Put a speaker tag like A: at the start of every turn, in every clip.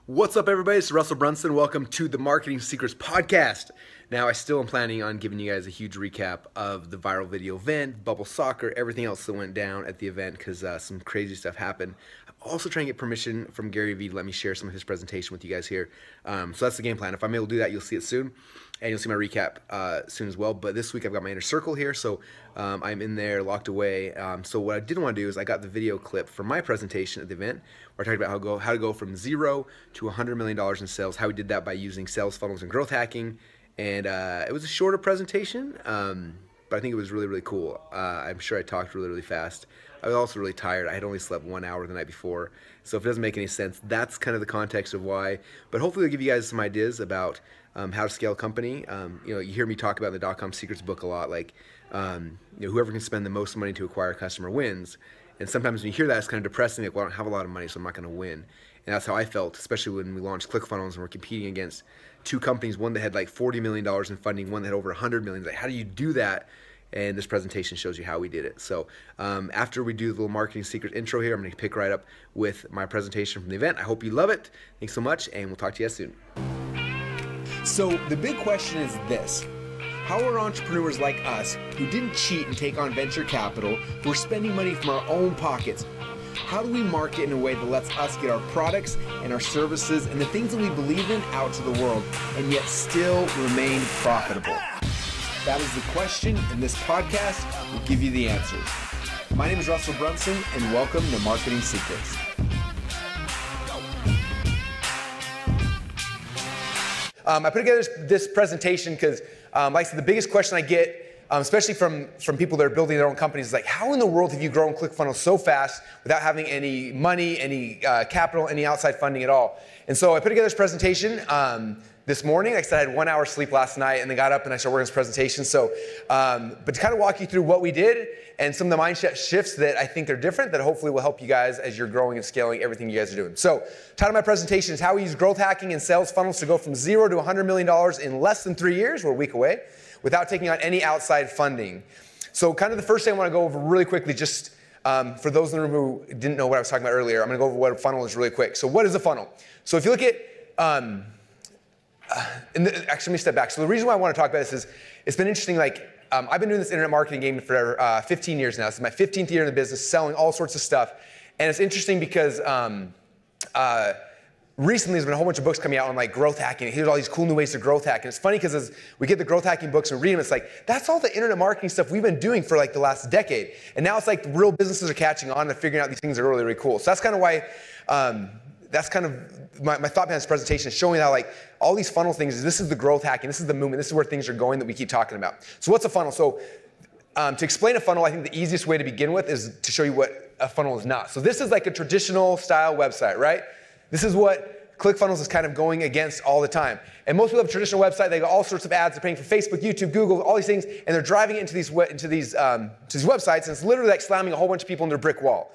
A: What's up, everybody? It's Russell Brunson. Welcome to the Marketing Secrets Podcast. Now, I still am planning on giving you guys a huge recap of the viral video event, Bubble Soccer, everything else that went down at the event because some crazy stuff happened. I'm also trying to get permission from Gary Vee to let me share some of his presentation with you guys here. So that's the game plan. If I'm able to do that, you'll see it soon. And you'll see my recap soon as well. But this week I've got my inner circle here, so I'm in there locked away. So what I didn't want to do is I got the video clip from my presentation at the event where I talked about how to go from zero to $100 million in sales, how we did that by using sales funnels and growth hacking. And it was a shorter presentation, but I think it was really, really cool. I'm sure I talked really, really fast. I was also really tired. I had only slept 1 hour the night before. So if it doesn't make any sense, that's kind of the context of why. But hopefully it'll give you guys some ideas about how to scale a company. You hear me talk about the .com Secrets book a lot, like whoever can spend the most money to acquire a customer wins. And sometimes when you hear that, it's kind of depressing, like, well, I don't have a lot of money, so I'm not going to win. And that's how I felt, especially when we launched Clickfunnels and we're competing against two companies, one that had like $40 million in funding, one that had over $100 million. Like, how do you do that? And this presentation shows you how we did it. So after we do the little marketing secret intro here, I'm going to pick right up with my presentation from the event. I hope you love it. Thanks so much, and we'll talk to you guys soon. So the big question is this. How are entrepreneurs like us, who didn't cheat and take on venture capital, who are spending money from our own pockets, how do we market in a way that lets us get our products and our services and the things that we believe in out to the world and yet still remain profitable? That is the question, and this podcast will give you the answers. My name is Russell Brunson, and welcome to Marketing Secrets. I put together this presentation because, like I said, the biggest question I get, especially from people that are building their own companies, is like, how in the world have you grown ClickFunnels so fast without having any money, any capital, any outside funding at all? And so I put together this presentation this morning. Like I said, I had 1 hour sleep last night and then got up and I started working on this presentation. So, but to kind of walk you through what we did and some of the mindset shifts that I think are different that hopefully will help you guys as you're growing and scaling everything you guys are doing. So, title of my presentation is how we use growth hacking and sales funnels to go from zero to $100 million in less than 3 years, we're a week away, without taking on any outside funding. So kind of the first thing I want to go over really quickly, just for those in the room who didn't know what I was talking about earlier, I'm going to go over what a funnel is really quick. So what is a funnel? So if you look at, actually let me step back. So the reason why I want to talk about this is, it's been interesting, like, I've been doing this internet marketing game for 15 years now. This is my 15th year in the business, selling all sorts of stuff. And it's interesting because recently there's been a whole bunch of books coming out on like growth hacking. Here's all these cool new ways to growth hack. And it's funny because as we get the growth hacking books and read them, it's like, that's all the internet marketing stuff we've been doing for like the last decade. And now it's like real businesses are catching on and figuring out these things are really, really cool. So that's kind of why, that's kind of my thought behind this presentation, is showing how like all these funnel things, this is the growth hacking, this is the movement, this is where things are going that we keep talking about. So what's a funnel? So to explain a funnel, I think the easiest way to begin with is to show you what a funnel is not. So this is like a traditional style website, right? This is what Clickfunnels is kind of going against all the time. And most people have a traditional website, they got all sorts of ads, they're paying for Facebook, YouTube, Google, all these things, and they're driving it into these websites, and it's literally like slamming a whole bunch of people into a brick wall.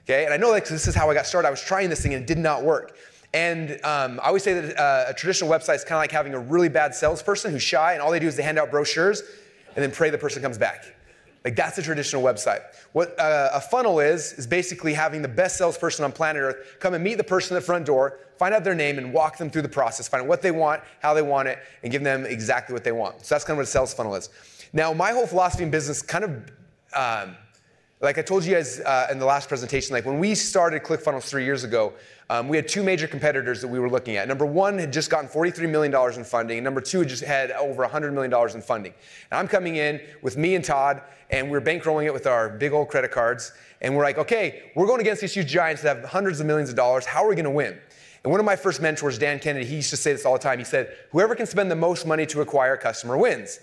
A: Okay, and I know that because this is how I got started. I was trying this thing and it did not work. And I always say that a traditional website is kind of like having a really bad salesperson who's shy and all they do is they hand out brochures and then pray the person comes back. Like, that's a traditional website. What a funnel is basically having the best salesperson on planet Earth come and meet the person at the front door, find out their name and walk them through the process, find out what they want, how they want it, and give them exactly what they want. So that's kind of what a sales funnel is. Now, my whole philosophy in business kind of, like I told you guys in the last presentation, like when we started ClickFunnels 3 years ago, we had two major competitors that we were looking at. Number one had just gotten $43 million in funding, and number two had just had over $100 million in funding. And I'm coming in with me and Todd, and we're bankrolling it with our big old credit cards, and we're like, okay, we're going against these huge giants that have hundreds of millions of dollars. How are we going to win? And one of my first mentors, Dan Kennedy, he used to say this all the time. He said, whoever can spend the most money to acquire a customer wins.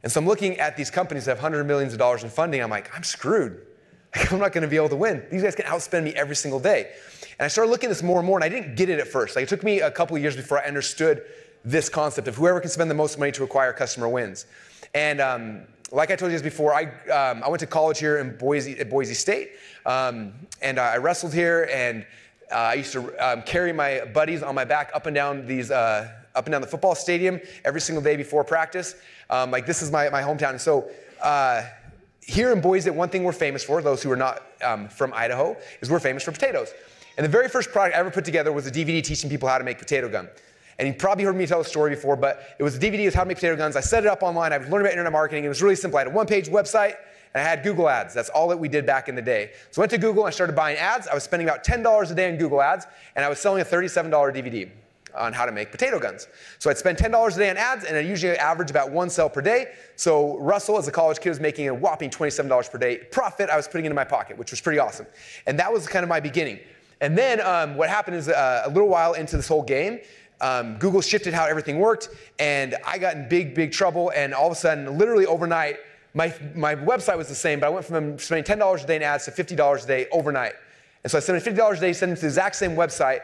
A: And so I'm looking at these companies that have hundreds of millions of dollars in funding. I'm like, I'm screwed. Like, I'm not going to be able to win. These guys can outspend me every single day. And I started looking at this more and more, and I didn't get it at first. Like, it took me a couple of years before I understood this concept of whoever can spend the most money to acquire a customer wins. And like I told you guys before, I went to college here in Boise State, and I wrestled here, and I used to carry my buddies on my back up and down the football stadium every single day before practice. Like, this is my hometown. And so here in Boise, one thing we're famous for, those who are not from Idaho, is we're famous for potatoes. And the very first product I ever put together was a DVD teaching people how to make potato gun. And you probably heard me tell the story before, but it was a DVD of how to make potato guns. I set it up online. I was learning about internet marketing. It was really simple. I had a one-page website, and I had Google ads. That's all that we did back in the day. So I went to Google, and I started buying ads. I was spending about $10 a day on Google ads, and I was selling a $37 DVD on how to make potato guns. So I'd spend $10 a day on ads, and I usually average about one sale per day. So Russell, as a college kid, was making a whopping $27 per day profit I was putting into my pocket, which was pretty awesome. And that was kind of my beginning. And then what happened is a little while into this whole game, Google shifted how everything worked, and I got in big, big trouble, and all of a sudden, literally overnight, my website was the same, but I went from spending $10 a day in ads to $50 a day overnight. And so I spent $50 a day sending to the exact same website,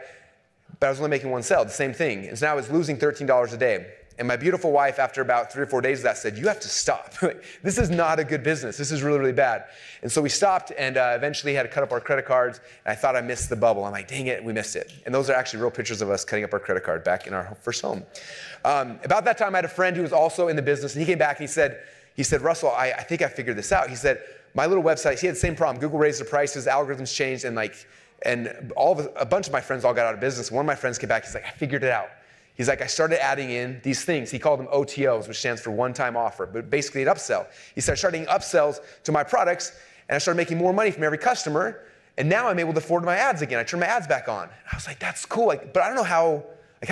A: but I was only making one sale, the same thing. And so now I was losing $13 a day. And my beautiful wife, after about 3 or 4 days of that, said, you have to stop. This is not a good business. This is really, really bad. And so we stopped and eventually had to cut up our credit cards. And I thought I missed the bubble. I'm like, dang it, we missed it. And those are actually real pictures of us cutting up our credit card back in our first home. About that time, I had a friend who was also in the business. And he came back and he said, Russell, I think I figured this out. He said, my little website, he had the same problem. Google raised the prices, algorithms changed, and a bunch of my friends all got out of business. One of my friends came back, he's like, I figured it out. He's like, I started adding in these things. He called them OTOs, which stands for one-time offer, but basically an upsell. He started starting upsells to my products, and I started making more money from every customer, and now I'm able to afford my ads again. I turned my ads back on. I was like, that's cool, but I don't know how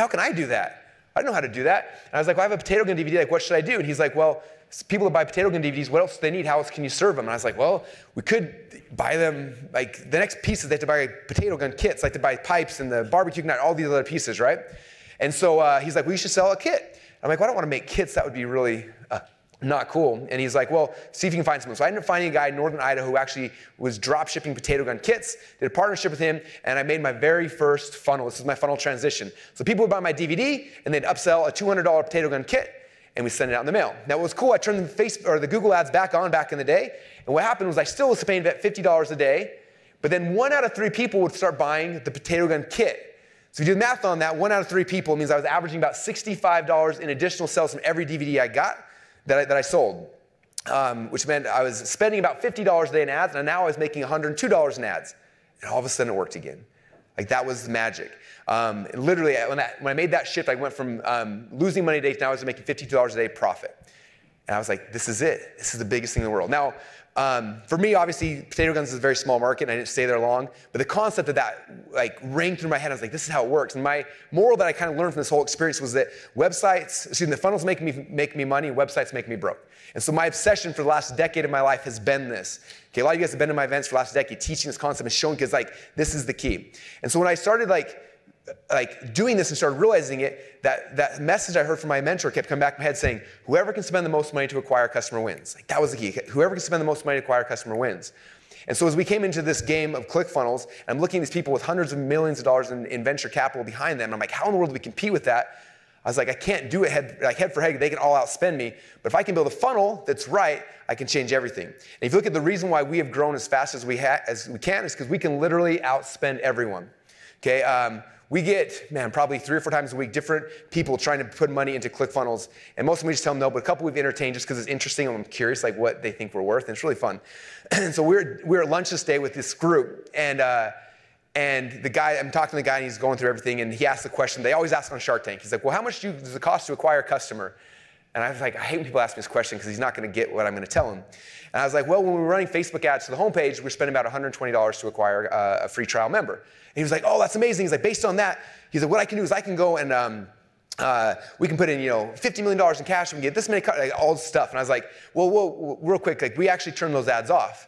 A: can I do that? I don't know how to do that. And I was like, well, I have a potato gun DVD, what should I do? And he's like, well, people that buy potato gun DVDs, what else do they need? How else can you serve them? And I was like, well, we could buy them, the next piece is they have to buy potato gun kits, like to buy pipes and the barbecue knife, all these other pieces, right? And so he's like, well, you should sell a kit. I'm like, well, I don't want to make kits. That would be really not cool. And he's like, well, see if you can find someone. So I ended up finding a guy in northern Idaho who actually was drop shipping potato gun kits, did a partnership with him, and I made my very first funnel. This is my funnel transition. So people would buy my DVD, and they'd upsell a $200 potato gun kit, and we send it out in the mail. Now, what was cool, I turned the Google ads back on back in the day, and what happened was I still was paying about $50 a day, but then 1 out of 3 people would start buying the potato gun kit. So if you do the math on that, 1 out of 3 people means I was averaging about $65 in additional sales from every DVD I got that I sold, which meant I was spending about $50 a day in ads, and now I was making $102 in ads. And all of a sudden it worked again. Like that was the magic. And literally, when I made that shift, I went from losing money a day to now I was making $52 a day profit. And I was like, this is it. This is the biggest thing in the world. Now, for me, obviously, potato guns is a very small market, and I didn't stay there long. But the concept of that rang through my head. I was like, this is how it works. And my moral that I kind of learned from this whole experience was that the funnels make me money, websites make me broke. And so my obsession for the last decade of my life has been this. Okay, a lot of you guys have been to my events for the last decade, teaching this concept and showing kids this is the key. And so when I started doing this and started realizing it, that message I heard from my mentor kept coming back in my head saying, whoever can spend the most money to acquire a customer wins. That was the key. Whoever can spend the most money to acquire a customer wins. And so as we came into this game of Clickfunnels, and I'm looking at these people with hundreds of millions of dollars in venture capital behind them, and I'm like, how in the world do we compete with that? I was like, I can't do it head for head. They can all outspend me. But if I can build a funnel that's right, I can change everything. And if you look at the reason why we have grown as fast as we can, is because we can literally outspend everyone. Okay. We get, probably 3 or 4 times a week, different people trying to put money into ClickFunnels. And most of them we just tell them no, but a couple we've entertained just because it's interesting and I'm curious what they think we're worth. And it's really fun. And so we're at lunch this day with this group. And the guy, I'm talking to the guy and he's going through everything. And he asked the question they always ask on Shark Tank. He's like, well, how much does it cost to acquire a customer? And I was like, I hate when people ask me this question because he's not going to get what I'm going to tell him. And I was like, well, when we were running Facebook ads to the homepage, we're spending about $120 to acquire a free trial member. And he was like, oh, that's amazing. He's like, based on that, he's like, what I can do is I can go and we can put in, $50 million in cash and we get this many, all this stuff. And I was like, well, real quick, we actually turn those ads off.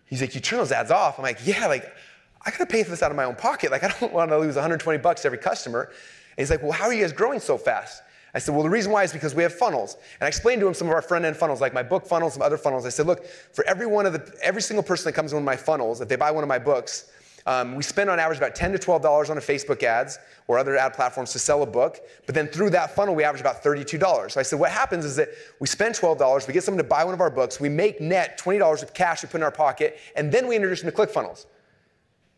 A: He's like, you turn those ads off? I'm like, yeah, I got to pay for this out of my own pocket. I don't want to lose $120 to every customer. And he's like, well, how are you guys growing so fast? I said, well, the reason why is because we have funnels. And I explained to him some of our front-end funnels, like my book funnels, some other funnels. I said, look, for every single person that comes in one of my funnels, if they buy one of my books, we spend on average about $10 to $12 on a Facebook ads or other ad platforms to sell a book. But then through that funnel, we average about $32. So I said, what happens is that we spend $12, we get someone to buy one of our books, we make net $20 of cash we put in our pocket, and then we introduce them to ClickFunnels.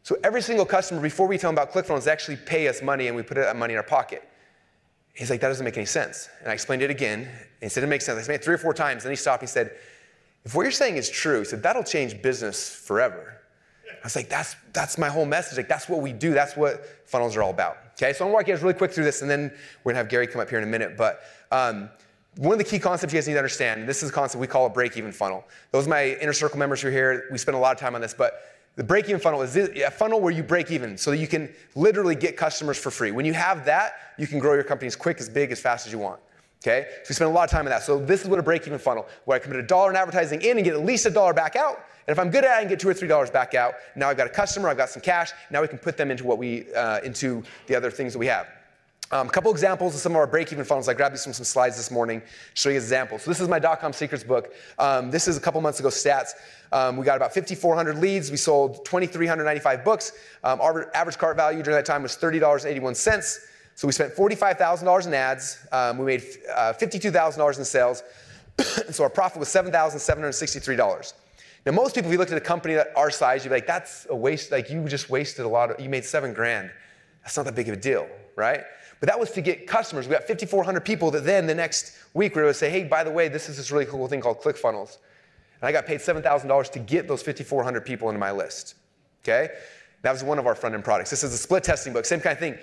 A: So every single customer, before we tell them about ClickFunnels, they actually pay us money and we put that money in our pocket. He's like, that doesn't make any sense. And I explained it again. And he said, it makes sense. I explained it 3 or 4 times. Then he stopped. He said, if what you're saying is true, he said, that'll change business forever. I was like, that's my whole message. Like, that's what we do. That's what funnels are all about. Okay, so I'm gonna walk you guys really quick through this, and then we're gonna have Gary come up here in a minute. But one of the key concepts you guys need to understand, and this is a concept we call a break-even funnel. Those are my inner circle members who are here. We spend a lot of time on this, but the break-even funnel is a funnel where you break even so that you can literally get customers for free. When you have that, you can grow your company as quick, as big, as fast as you want. Okay? So we spend a lot of time on that. So this is what a break-even funnel, where I commit $1 in advertising in and get at least $1 back out. And if I'm good at it, I can get $2 or $3 back out. Now I've got a customer, I've got some cash. Now we can put them into into the other things that we have. A couple examples of some of our break-even funnels. I grabbed these from some slides this morning to show you examples. So this is my .com secrets book. This is a couple months ago stats. We got about 5,400 leads. We sold 2,395 books. Our average cart value during that time was $30.81. So we spent $45,000 in ads. We made $52,000 in sales. So our profit was $7,763. Now most people, if you looked at a company our size, you'd be like, that's a waste. Like you just wasted you made $7,000. That's not that big of a deal, right? But that was to get customers. We got 5,400 people that then the next week we were able to say, hey, by the way, this is this really cool thing called Clickfunnels. And I got paid $7,000 to get those 5,400 people into my list, okay? That was one of our front-end products. This is a split testing book, same kind of thing.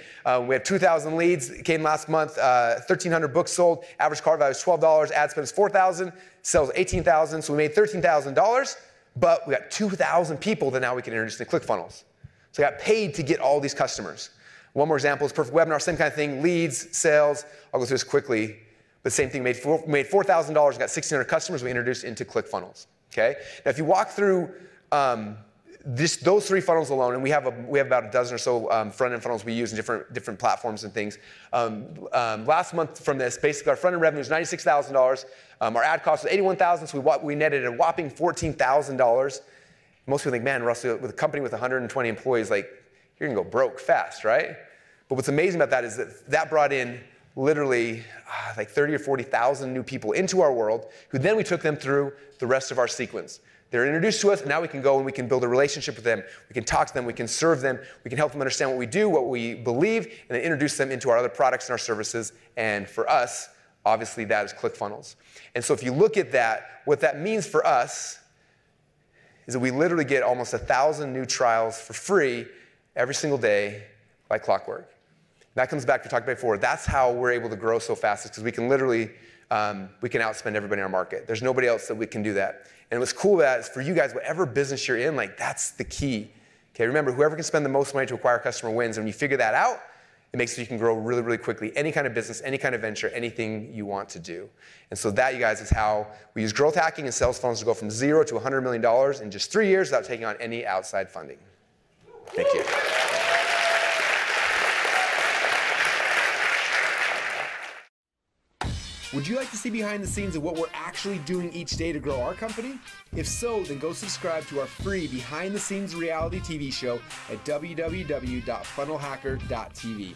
A: We had 2,000 leads, came last month, 1,300 books sold, average cart value is $12, ad spend is $4,000, sales $18,000, so we made $13,000, but we got 2,000 people that now we can introduce to Clickfunnels. So I got paid to get all these customers. One more example is Perfect Webinar, same kind of thing, leads, sales. I'll go through this quickly, but same thing, made $4,000, got 1,600 customers we introduced into Clickfunnels, okay? Now if you walk through those three funnels alone, and we have about a dozen or so front-end funnels we use in different platforms and things. Last month from this, basically our front-end revenue is $96,000. Our ad cost was $81,000, so we netted a whopping $14,000. Most people think, man, Russell, with a company with 120 employees, like, you're gonna go broke fast, right? But what's amazing about that is that brought in literally like 30 or 40,000 new people into our world, who then we took them through the rest of our sequence. They're introduced to us, and now we can go and we can build a relationship with them. We can talk to them, we can serve them, we can help them understand what we do, what we believe, and then introduce them into our other products and our services. And for us, obviously that is Clickfunnels. And so if you look at that, what that means for us is that we literally get almost 1,000 new trials for free every single day, like clockwork. That comes back to what we talked about before. That's how we're able to grow so fast, is because we can literally, we can outspend everybody in our market. There's nobody else that we can do that. And what's cool about it is for you guys, whatever business you're in, like that's the key. Okay, remember, whoever can spend the most money to acquire a customer wins. And when you figure that out, it makes it so you can grow really, really quickly. Any kind of business, any kind of venture, anything you want to do. And so that, you guys, is how we use growth hacking and sales funnels to go from 0 to $100 million in just 3 years without taking on any outside funding. Thank you. Would you like to see behind the scenes of what we're actually doing each day to grow our company? If so, then go subscribe to our free behind the scenes reality TV show at www.funnelhacker.tv.